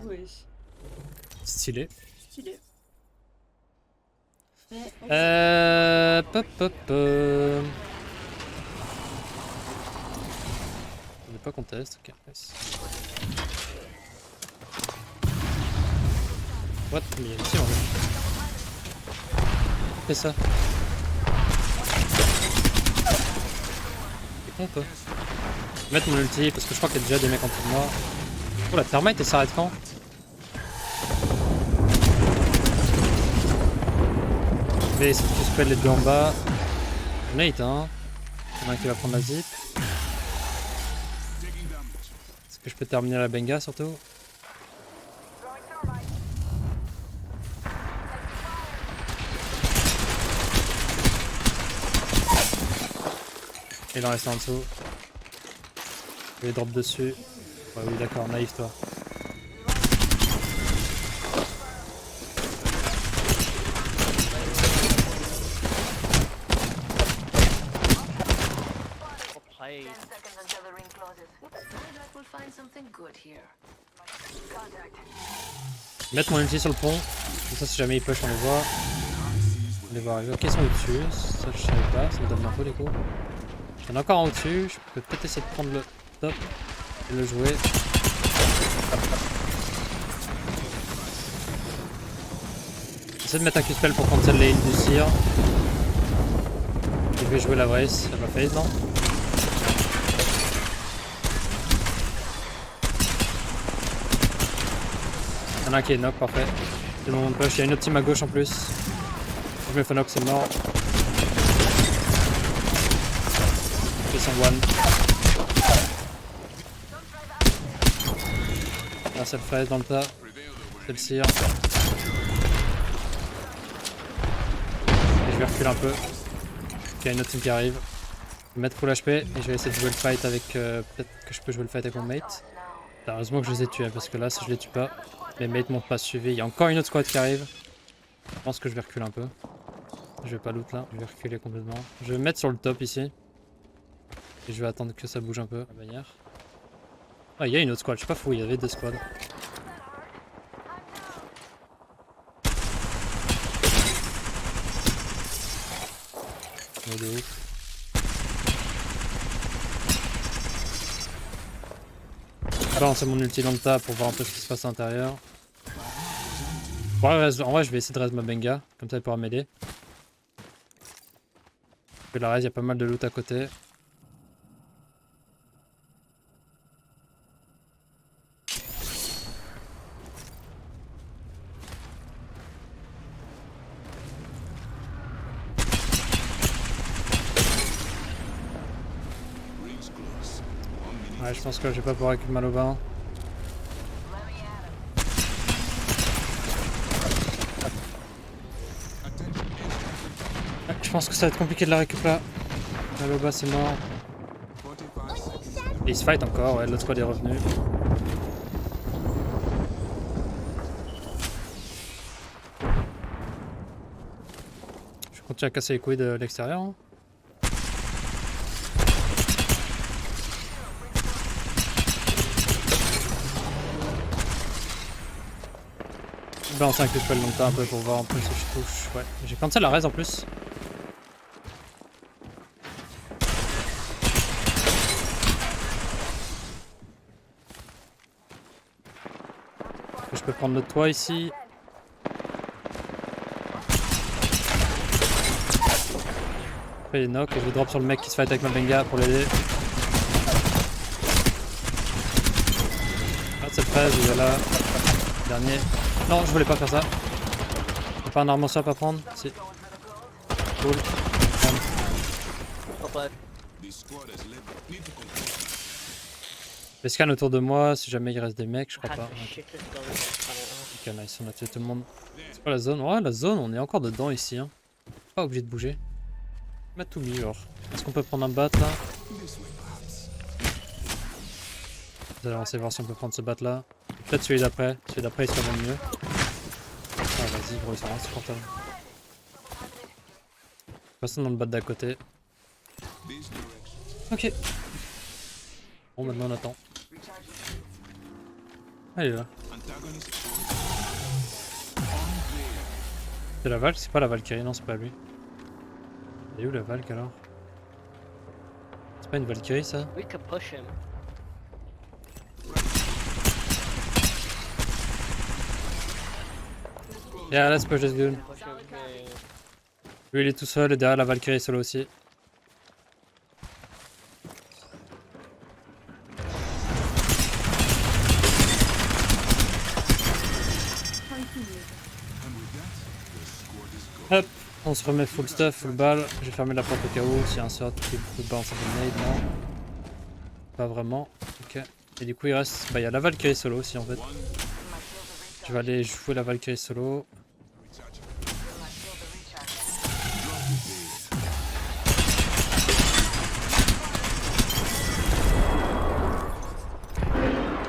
Oui. Stylé. Stylé. Pop pop pop. On n'est pas contest, ok, nice. What? Mais il y a une team en fait. Fais ça. C'est con toi. Je vais mettre mon ulti parce que je crois qu'il y a déjà des mecs en dessous de moi. Oh la thermite elle s'arrête quand? Je vais essayer de spell les deux en bas. Nate hein. Il y en a un qui va prendre la zip. Est-ce que je peux terminer la benga surtout? Il en reste en dessous. Je vais drop dessus. Ouais, oui d'accord, naïf toi. Mettre mon ulti sur le pont. Comme ça si jamais il push on les voit. On les voit arriver. Ok ils sont au-dessus. Ça je savais pas, ça me donne un peu les coups. J'en ai encore en au-dessus. Je peux peut-être essayer de prendre le top et le jouer. J'essaie de mettre un Q-spell pour cancel les heals du Seer. Et je vais jouer la Vrace. Elle m'a fait non? Il y en a un qui est knock, parfait. C'est le moment de push. Il y a une autre team à gauche en plus. Je mets Phonox, c'est mort. Ils sont one. Là, c'est le fraise dans le tas. C'est le Seer. Et je vais reculer un peu. Il y a une autre team qui arrive. Je vais mettre full HP et je vais essayer de jouer le fight avec. Peut-être que je peux jouer le fight avec mon mate. Heureusement que je les ai tués parce que là, si je les tue pas, les mates m'ont pas suivi. Il y a encore une autre squad qui arrive. Je pense que je vais reculer un peu. Je vais pas loot là, je vais reculer complètement. Je vais me mettre sur le top ici. Et je vais attendre que ça bouge un peu, la bannière. Ah, il y a une autre squad, je suis pas fou, il y avait deux squads. Oh, de ouf. Je vais lancer mon ulti dans le tas pour voir un peu ce qui se passe à l'intérieur. Bon, en vrai, je vais essayer de raise ma benga, comme ça elle pourra m'aider. Parce que la raise, il y a pas mal de loot à côté. Ouais, je pense que je vais pas pouvoir récupérer mal au bain. Ouais, je pense que ça va être compliqué de la récupérer. Mal au bas, c'est mort. Et il se fight encore, ouais, l'autre squad est revenu. Je continue à casser les couilles de l'extérieur. Hein. Je vais balancer un coup de spell dans le tas un peu pour voir un peu si je touche. Ouais, j'ai cancel la raise en plus. Je peux prendre le toit ici. Après il est knock et je vais drop sur le mec qui se fight avec ma benga pour l'aider. Ah c'est le 13, il est là. Dernier. Non je voulais pas faire ça. Y'a pas un armor swap à prendre? Si. Cool. Les scans autour de moi si jamais il reste des mecs, je crois pas. Ok nice, on a tué tout le monde. C'est pas la zone? Ouais la zone on est encore dedans ici hein. Pas obligé de bouger. On a tout mis genre. Est-ce qu'on peut prendre un bat là? Vous allez essayer de voir si on peut prendre ce bat là. Peut-être celui d'après. Celui d'après il sera même mieux. Ah vas-y gros, ils sont insupportables. Passons dans le bat d'à côté. Ok. Bon maintenant on attend. Allez là. C'est la Valk? C'est pas la Valkyrie, non c'est pas lui. Elle est où la Valk alors? C'est pas une Valkyrie ça? We could push him. Yeah, let's push this dude. Push him. Yeah. Lui il est tout seul et derrière la Valkyrie est solo aussi. Hop, on se remet full stuff, full balle. J'ai fermé la porte au cas où s'il y a un sort qui peut balancer des nades, non. Pas vraiment, ok. Et du coup il reste, bah il y a la Valkyrie solo aussi en fait. Je vais aller jouer la Valkyrie solo. Je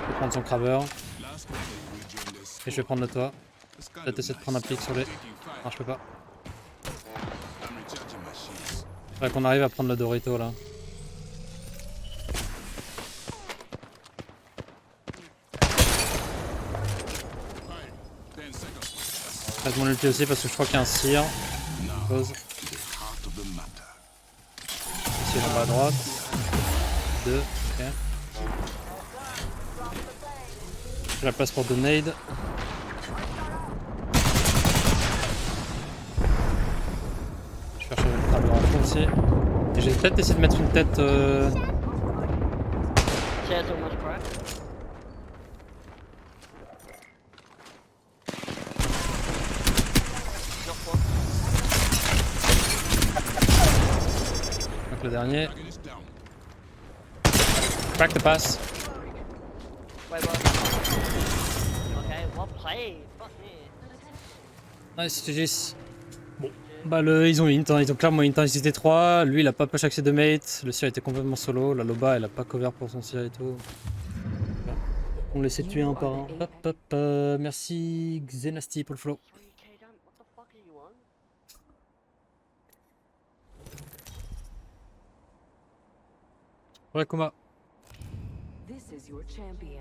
vais prendre son crabber. Et je vais prendre le toit. Peut-être essayer de prendre un pic sur les... Non, je peux pas. Faudrait qu'on arrive à prendre le Dorito là. Je vais mon ulti aussi parce que je crois qu'il y a un cire. Pause. Ici en bas à droite. 2, ok. J'ai la place pour deux nades. Je vais chercher le crabber en fond aussi. Et j'ai peut-être essayé de mettre une tête. Share so much crack. Donc le dernier. Crack the pass. Wait, what? Okay, well played. Fuck me. Nice, GG's. Bon. Bah ils ont int, hein. Ils ont clairement int, ils étaient 3. Lui il a pas push avec ses deux mates. Le Sir était complètement solo. La Loba elle a pas cover pour son Sir et tout. On laissait tuer un par un. Hop hop, merci Xenasty pour le follow. 3K damn, what the fuck are you on? Ouais, Kuma.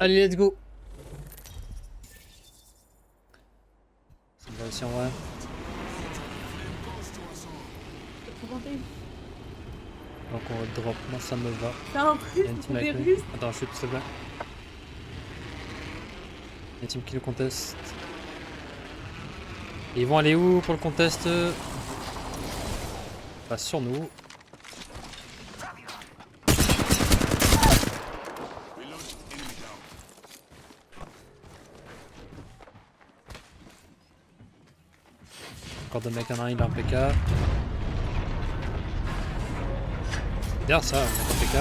Allez, let's go. Ça me va aussi en vrai. Donc on va drop, moi ça me va. T'as un Il y a une truc team pour des avec nous. Russes? Attends, chute s'il te plaît. Il y a une team qui le conteste. Et ils vont aller où pour le contest? Pas sur nous. Encore deux mecs en un, il a un PK. Derrière ça, un PK.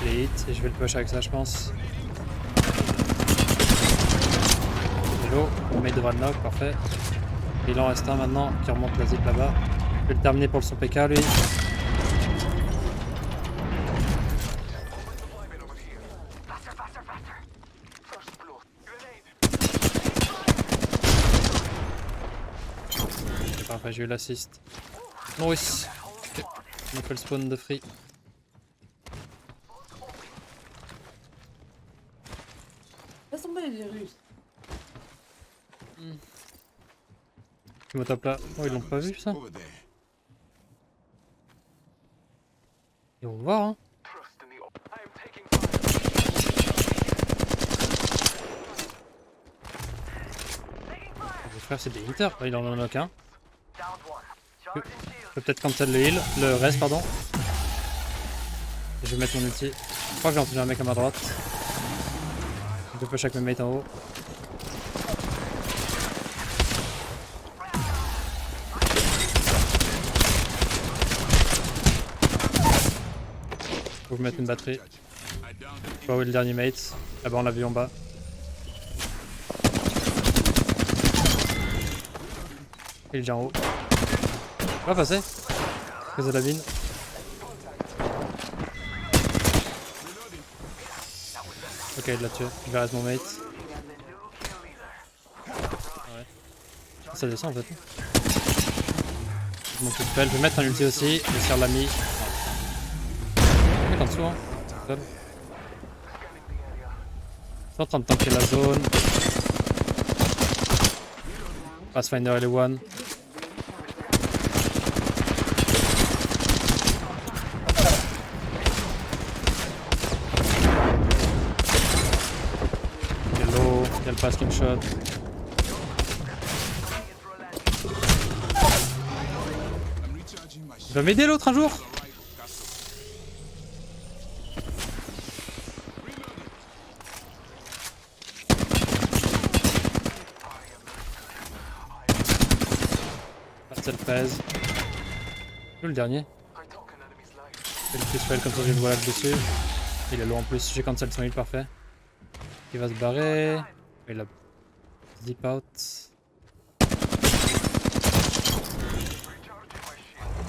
Les hits, et je vais le push avec ça, je pense. Hello, on met devant le knock, parfait. Et il en reste un maintenant qui remonte la zip là-bas. Je vais le terminer pour son PK lui. C'est parfait, j'ai eu l'assist. Nice. Ok, on a fait le spawn de free. Laisse tomber les Russes. Tu me tapes là. Oh, ils l'ont pas vu ça? Ils vont voir hein. Les frères c'est des hitters, là, il en a knock un. Je peux peut-être cancel le heal, le reste pardon. Et je vais mettre mon ulti. Je crois que j'ai entendu un mec à ma droite. Je peux push avec mes mates en haut. Faut que je mette une batterie. Je sais pas où est le dernier mate. Là-bas on l'a vu en bas. Il est déjà en haut. On va passer. Cause de la bine. Ok, il l'a tué. Il va rester mon mate. Ouais. Ça descend en fait. Je monte tout seul. Je vais mettre un ulti aussi. Je vais faire l'ami. En dessous hein. Seul. suis en train de tanker la zone. Pathfinder et les one. Il est low, il y a le passing shot. Il va m'aider l'autre un jour? Self-res. Le dernier. C'est le plus fail comme ça j'ai le voilà dessus. Il est low en plus, j'ai cancel son heal parfait. Il va se barrer. Il a zip out.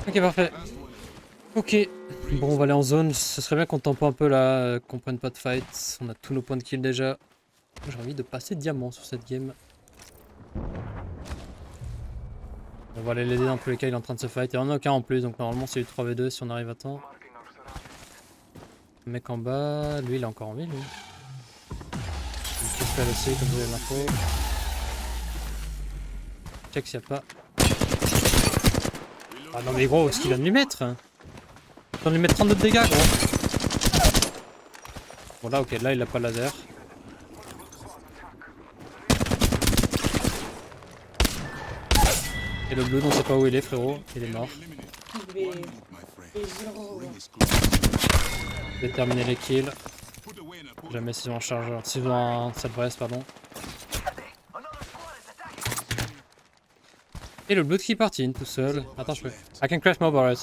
Ok parfait. Ok. Bon on va aller en zone. Ce serait bien qu'on tempo un peu là, qu'on prenne pas de fight. On a tous nos points de kill déjà. J'ai envie de passer diamant sur cette game. On va aller l'aider dans tous les cas, il est en train de se fight. Il y en a aucun en plus, donc normalement c'est du 3v2 si on arrive à temps. Le mec en bas, lui il est encore en vie lui. Une petite aussi, comme vous avez l'info. Check s'il n'y a pas. Ah non mais gros, ce qu'il vient de lui mettre. Il vient de lui mettre 32 de dégâts gros. Bon là ok, là il a pas le laser. Et le bleu, on sait pas où il est frérot, il est mort. Je vais terminer les kills. Jamais s'ils ont un chargeur, s'ils ont un self-res pardon. Et le bleu qui partit tout seul. Attends je peux. I can crash mobile.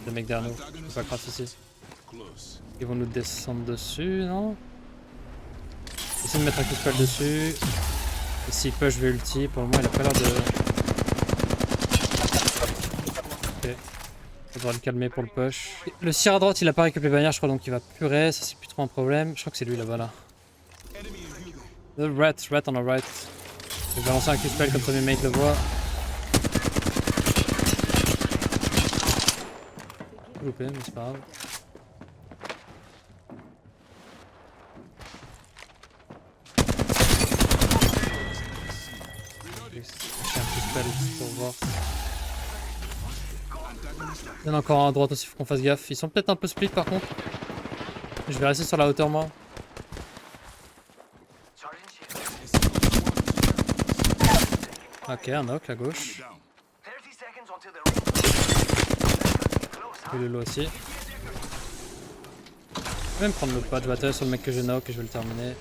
Le mec derrière nous, je peux pas crash ici. Ils vont nous descendre dessus, non? Essayer de mettre un coup de spell dessus. Et s'il push, je vais ulti. Pour le moment, il a pas l'air de. Ok. Faudra le calmer pour le push. Le sire à droite, il a pas récupéré les bannières, je crois, donc il va purer. Ça, c'est plus trop un problème. Je crois que c'est lui là-bas là. The rat on the right. Je vais balancer un coup de spell comme ça mes mates le voient. Loupé, mais c'est pas grave. Je vais chercher un coup de spell pour voir. Il y en a encore un à droite aussi, faut qu'on fasse gaffe. Ils sont peut-être un peu split par contre. Je vais rester sur la hauteur moi. Ok, un knock à gauche. Et le lot aussi. Je vais même prendre le patch battle sur le mec que j'ai knock et je vais le terminer.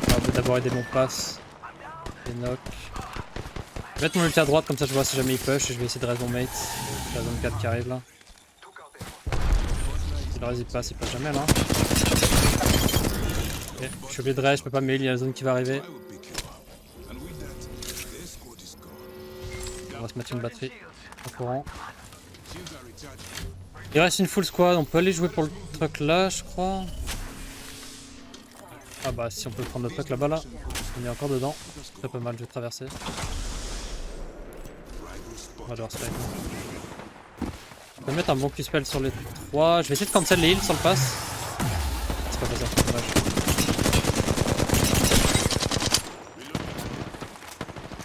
On va d'abord aider mon pass. Et knock. Je vais mettre mon ulti à droite comme ça je vois si jamais il push et je vais essayer de raise mon mate. La zone 4 qui arrive là. Si le raise il passe jamais là. Okay. Je suis obligé de raise, je peux pas mais il y a la zone qui va arriver. On va se mettre une batterie en courant. Il reste une full squad, on peut aller jouer pour le truck là je crois. Ah bah si on peut prendre le truck là-bas là. On est encore dedans. C'est pas mal, je vais traverser. On va devoir se faire. Je peux mettre un bon Q-spell sur les 3. Je vais essayer de cancel les heals sur le pass. C'est pas faisable, c'est dommage.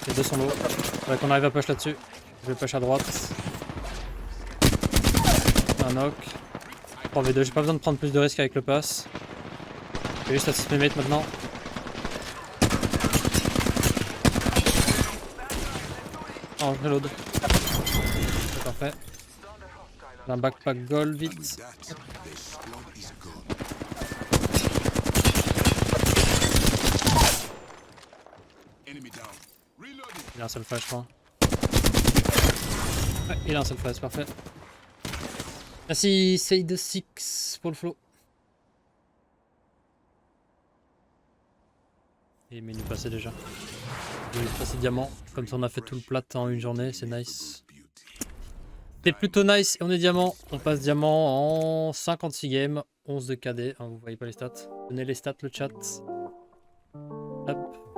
Les deux sont low. Faudrait qu'on arrive à push là-dessus. Je vais push à droite. Un knock. 3v2, j'ai pas besoin de prendre plus de risques avec le pass. Je vais juste assist mes mates maintenant. Oh, je reload. C'est parfait. J'ai un backpack gold vite. Il a un seul flash, je crois. Ouais, il a un seul flash, parfait. Merci, Sade 6 pour le flow. Il est menu passé déjà. Je vais passer diamant. Comme ça, on a fait tout le plat en une journée, c'est nice. C'est plutôt nice et on est diamant. On passe diamant en 56 games, 11 de KD. Hein, vous voyez pas les stats. Donnez les stats, le chat. Hop.